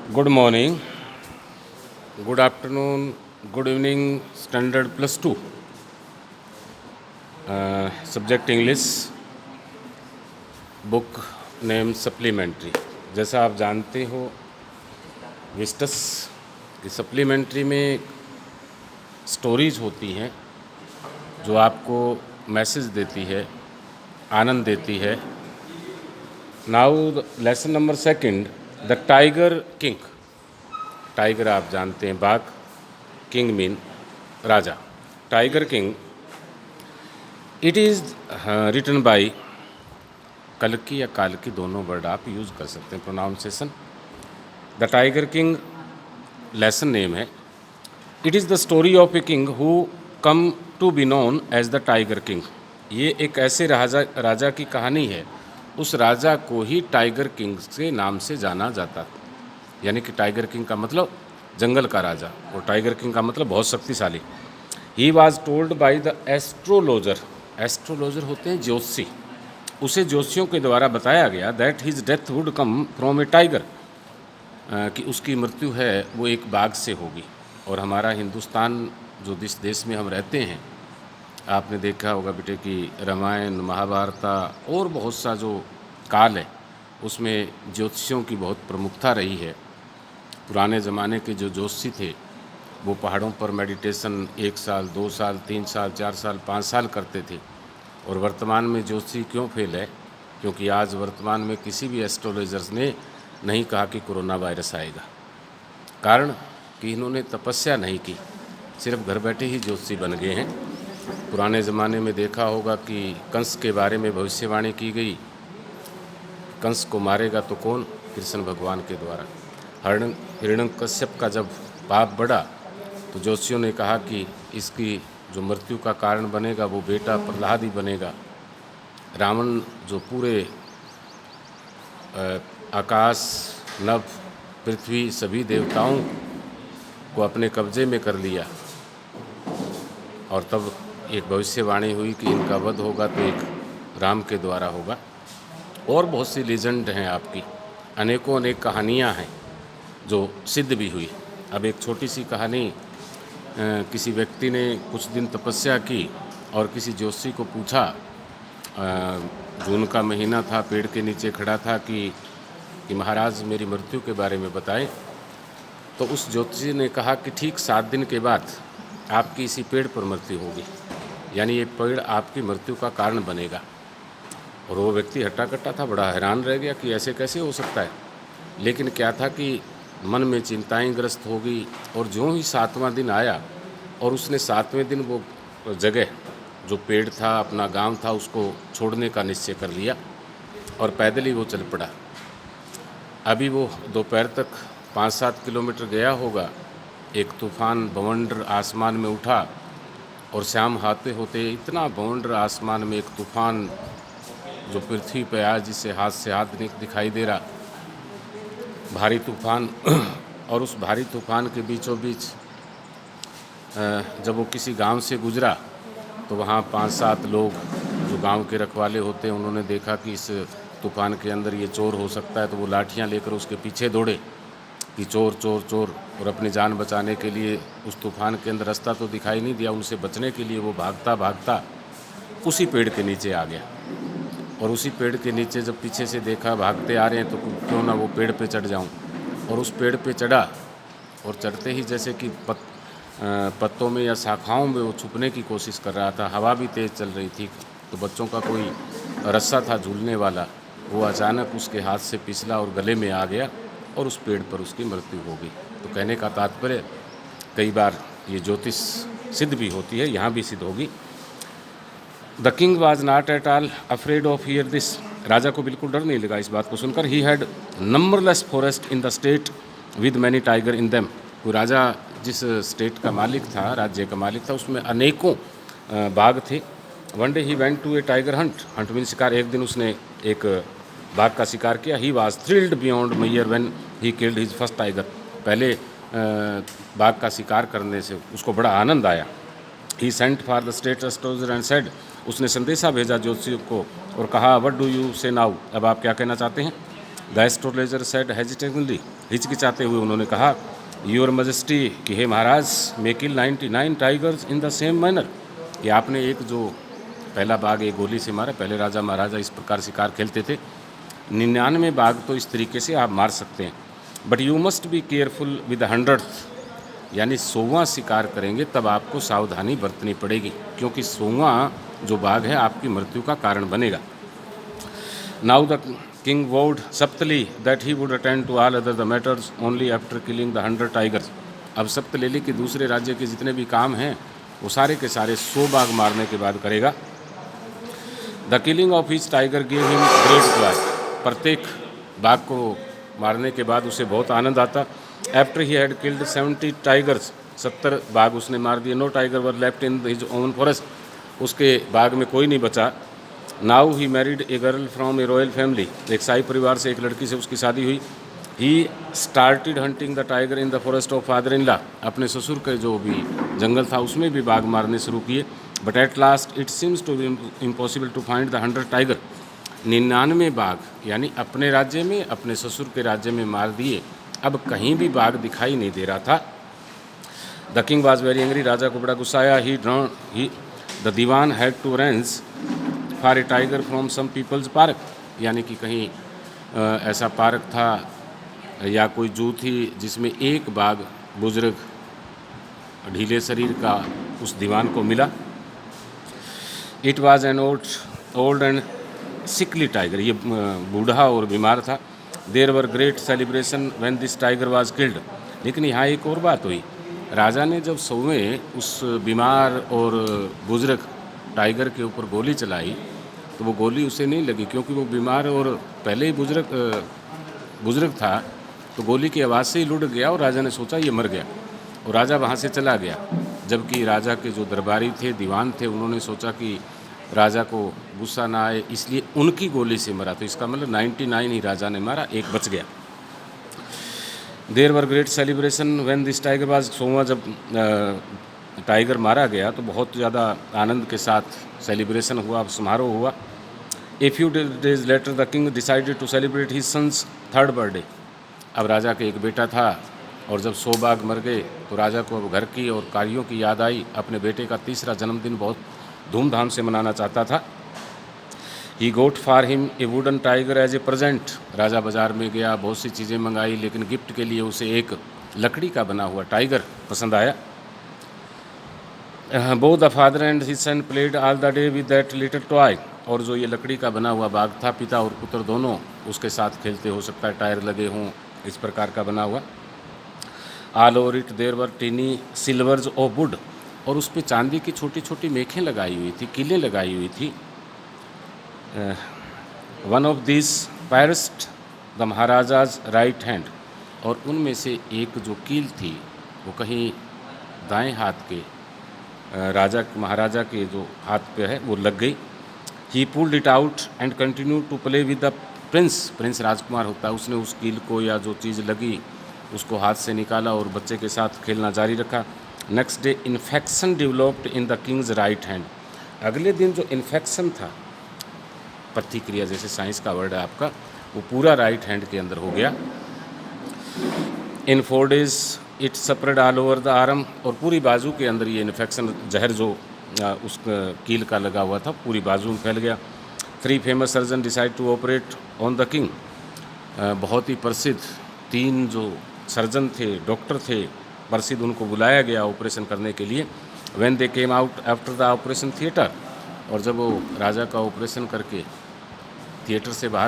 Good morning, good afternoon, good evening, Standard plus 2. Subject English, book name Supplementary. जैसा आप जानते हो विस्टस की सप्लीमेंट्री में स्टोरीज होती हैं जो आपको मैसेज देती है, आनंद देती है। Now lesson number second, the tiger king. Tiger आप जानते हैं बाघ, किंग मीन राजा। Tiger king, it is written by कल्कि या काल्कि, दोनों वर्ड आप यूज़ कर सकते हैं pronunciation. The tiger king lesson name है। It is the story of a king who come to be known as the tiger king. ये एक ऐसे राजा की कहानी है, उस राजा को ही टाइगर किंग के नाम से जाना जाता। यानी कि टाइगर किंग का मतलब जंगल का राजा और टाइगर किंग का मतलब बहुत शक्तिशाली। He was told by the astrologer. Astrologer होते हैं ज्योतिषी। उसे ज्योतिषियों के द्वारा बताया गया that his death would come from A tiger, कि उसकी मृत्यु है वो एक बाघ से होगी। और हमारा हिंदुस्तान जो जिस देश में हम रहते हैं, आपने देखा होगा बेटे कि रामायण, महाभारत और बहुत सा जो काल है उसमें ज्योतिषियों की बहुत प्रमुखता रही है। पुराने ज़माने के जो ज्योतिषी थे वो पहाड़ों पर मेडिटेशन 1 साल, 2 साल, 3 साल, 4 साल, 5 साल करते थे। और वर्तमान में ज्योतिषी क्यों फेल है? क्योंकि आज वर्तमान में किसी भी एस्ट्रोलॉजर्स ने नहीं कहा कि कोरोना वायरस आएगा। कारण कि इन्होंने तपस्या नहीं की, सिर्फ घर बैठे ही ज्योतिषी बन गए हैं। पुराने ज़माने में देखा होगा कि कंस के बारे में भविष्यवाणी की गई, कंस को मारेगा तो कौन? कृष्ण भगवान के द्वारा। हिरण्यकश्यप का जब पाप बढ़ा तो ज्योतिषियों ने कहा कि इसकी जो मृत्यु का कारण बनेगा वो बेटा प्रहलाद ही बनेगा। रावण जो पूरे आकाश, नभ, पृथ्वी सभी देवताओं को अपने कब्जे में कर लिया, और तब एक भविष्यवाणी हुई कि इनका वध होगा तो एक राम के द्वारा होगा। और बहुत सी लीजेंड हैं आपकी, अनेकों अनेक कहानियाँ हैं जो सिद्ध भी हुई। अब एक छोटी सी कहानी, किसी व्यक्ति ने कुछ दिन तपस्या की और किसी ज्योतिषी को पूछा, जून का महीना था, पेड़ के नीचे खड़ा था कि महाराज मेरी मृत्यु के बारे में बताएं। तो उस ज्योतिषी ने कहा कि ठीक 7 दिन के बाद आपकी इसी पेड़ पर मृत्यु होगी, यानी ये पेड़ आपकी मृत्यु का कारण बनेगा। और वो व्यक्ति हट्टा कट्टा था, बड़ा हैरान रह गया कि ऐसे कैसे हो सकता है। लेकिन क्या था कि मन में चिंताएं ग्रस्त हो गई, और ज्यों ही 7वां दिन आया और उसने 7वें दिन वो जगह जो पेड़ था, अपना गांव था, उसको छोड़ने का निश्चय कर लिया और पैदल ही वो चल पड़ा। अभी वो दोपहर तक 5-7 किलोमीटर गया होगा, एक तूफान बवंडर आसमान में उठा, और शाम हाथे होते इतना बवंडर आसमान में एक तूफान जो पृथ्वी पर आज जिसे हाथ से हाथ दिखाई दे रहा, भारी तूफान। और उस भारी तूफान के बीचों बीच जब वो किसी गांव से गुजरा तो वहाँ 5-7 लोग जो गांव के रखवाले होते हैं, उन्होंने देखा कि इस तूफान के अंदर ये चोर हो सकता है, तो वो लाठियाँ लेकर उसके पीछे दौड़े कि चोर चोर चोर। और अपनी जान बचाने के लिए, उस तूफान के अंदर रास्ता तो दिखाई नहीं दिया, उनसे बचने के लिए वो भागता भागता उसी पेड़ के नीचे आ गया। और उसी पेड़ के नीचे जब पीछे से देखा भागते आ रहे हैं तो क्यों ना वो पेड़ पे चढ़ जाऊं। और उस पेड़ पे चढ़ा, और चढ़ते ही जैसे कि पत्तों में या शाखाओं में वो छुपने की कोशिश कर रहा था। हवा भी तेज़ चल रही थी, तो बच्चों का कोई रस्सा था झूलने वाला, वो अचानक उसके हाथ से फिसला और गले में आ गया, और उस पेड़ पर उसकी मृत्यु हो गई। तो कहने का तात्पर्य, कई बार ये ज्योतिष सिद्ध भी होती है, यहाँ भी सिद्ध होगी। The king was not at all afraid of hear this. राजा को बिल्कुल डर नहीं लगा इस बात को सुनकर। He had numberless forest in the state with many tiger in them. कोई राजा जिस स्टेट का मालिक था, राज्य का मालिक था, उसमें अनेकों बाघ थे। One day he went to a tiger hunt. Hunt mean शिकार। एक दिन उसने एक बाघ का शिकार किया। He was thrilled beyond measure when he killed his first tiger. पहले बाघ का शिकार करने से उसको बड़ा आनंद आया। He sent for the state astrologer and said. उसने संदेशा भेजा ज्योतिषी को और कहा, what do you say now. अब आप क्या कहना चाहते हैं? द एस्ट्रोलॉजर सेड हेजिटेंटली, हिचकिचाते हुए उन्होंने कहा, योर मजेस्टी कि हे महाराज, मे किल 99 tigers in the same manner, कि आपने एक जो पहला बाघ एक गोली से मारा। पहले राजा महाराजा इस प्रकार शिकार खेलते थे। 99 बाघ तो इस तरीके से आप मार सकते हैं, but you must be careful with 100th, यानी 100वां शिकार करेंगे तब आपको सावधानी बरतनी पड़ेगी, क्योंकि 100वां जो बाघ है आपकी मृत्यु का कारण बनेगा। Now the king vowed subtly that he would attend to all other the matters only after killing the 100 tigers. अब सप्त ले ली कि दूसरे राज्य के जितने भी काम हैं वो सारे के सारे 100 बाघ मारने के बाद करेगा। The killing of each tiger give him great Joy, प्रत्येक बाघ को मारने के बाद उसे बहुत आनंद आता। After he had killed 70 tigers, 70 बाघ उसने मार दिए। No tiger were left in his own forest, उसके बाग में कोई नहीं बचा। Now he married a girl from a royal family, एक शाही परिवार से एक लड़की से उसकी शादी हुई। He started hunting the tiger in the forest of father in law, अपने ससुर के जो भी जंगल था उसमें भी बाघ मारने शुरू किए। But at last it seems to be impossible to find the 100 tiger. 99 बाघ यानी अपने राज्य में अपने ससुर के राज्य में मार दिए, अब कहीं भी बाघ दिखाई नहीं दे रहा था। The king was very angry, राजा को बड़ा गुस्सा आया। The dewan had to arrange for a tiger from some people's park, यानी कि कहीं ऐसा पार्क था या कोई जू थी जिसमें एक बाघ बुजुर्ग ढीले शरीर का उस दीवान को मिला। It was an old and sickly tiger, ये बूढ़ा और बीमार था। There were great celebration when this tiger was killed, लेकिन यहाँ एक और बात हुई। राजा ने जब 100वें उस बीमार और बुजुर्ग टाइगर के ऊपर गोली चलाई तो वो गोली उसे नहीं लगी, क्योंकि वो बीमार और पहले ही बुजुर्ग था, तो गोली की आवाज़ से ही लुढ़क गया और राजा ने सोचा ये मर गया और राजा वहाँ से चला गया। जबकि राजा के जो दरबारी थे, दीवान थे, उन्होंने सोचा कि राजा को गुस्सा ना आए, इसलिए उनकी गोली से मरा। तो इसका मतलब 99 ही राजा ने मारा, एक बच गया। There were great celebration when this tiger was, 100वां जब टाइगर मारा गया तो बहुत ज़्यादा आनंद के साथ सेलिब्रेशन हुआ, समारोह हुआ। A few days later the king decided to celebrate his son's 3rd birthday. अब राजा के एक बेटा था और जब 100 बाघ मर गए तो राजा को अब घर की और कार्यों की याद आई। अपने बेटे का 3रा जन्मदिन बहुत धूमधाम से मनाना चाहता था। He got for him a wooden tiger as a present, राजा बाजार में गया, बहुत सी चीज़ें मंगाई, लेकिन गिफ्ट के लिए उसे एक लकड़ी का बना हुआ टाइगर पसंद आया। Both the father and his son played all the day with that little toy, और जो ये लकड़ी का बना हुआ बाघ था, पिता और पुत्र दोनों उसके साथ खेलते, हो सकता है टायर लगे हों, इस प्रकार का बना हुआ। All over it there were tiny slivers of wood, और उस पर चांदी की छोटी छोटी मेखें लगाई हुई थी, कीलें लगाई हुई थी। One of this pierced the Maharaja's right hand, और उनमें से एक जो कील थी वो कहीं दाएं हाथ के महाराजा के जो हाथ पे है वो लग गई। He pulled it out and continue to play with the prince राजकुमार होता है, उसने उस कील को या जो चीज़ लगी उसको हाथ से निकाला और बच्चे के साथ खेलना जारी रखा। Next day infection developed in the Kings right hand, अगले दिन जो इन्फेक्शन था, प्रतिक्रिया जैसे साइंस का वर्ड है आपका, वो पूरा राइट हैंड के अंदर हो गया। इन 4 days it spread all over the arm, और पूरी बाजू के अंदर ये इन्फेक्शन, जहर जो उस कील का लगा हुआ था, पूरी बाजू में फैल गया। 3 famous surgeon decide to operate on the king, बहुत ही प्रसिद्ध 3 जो सर्जन थे, डॉक्टर थे प्रसिद्ध, उनको बुलाया गया ऑपरेशन करने के लिए। When they came out after the operation theatre, और जब वो राजा का ऑपरेशन करके थिएटर से बाहर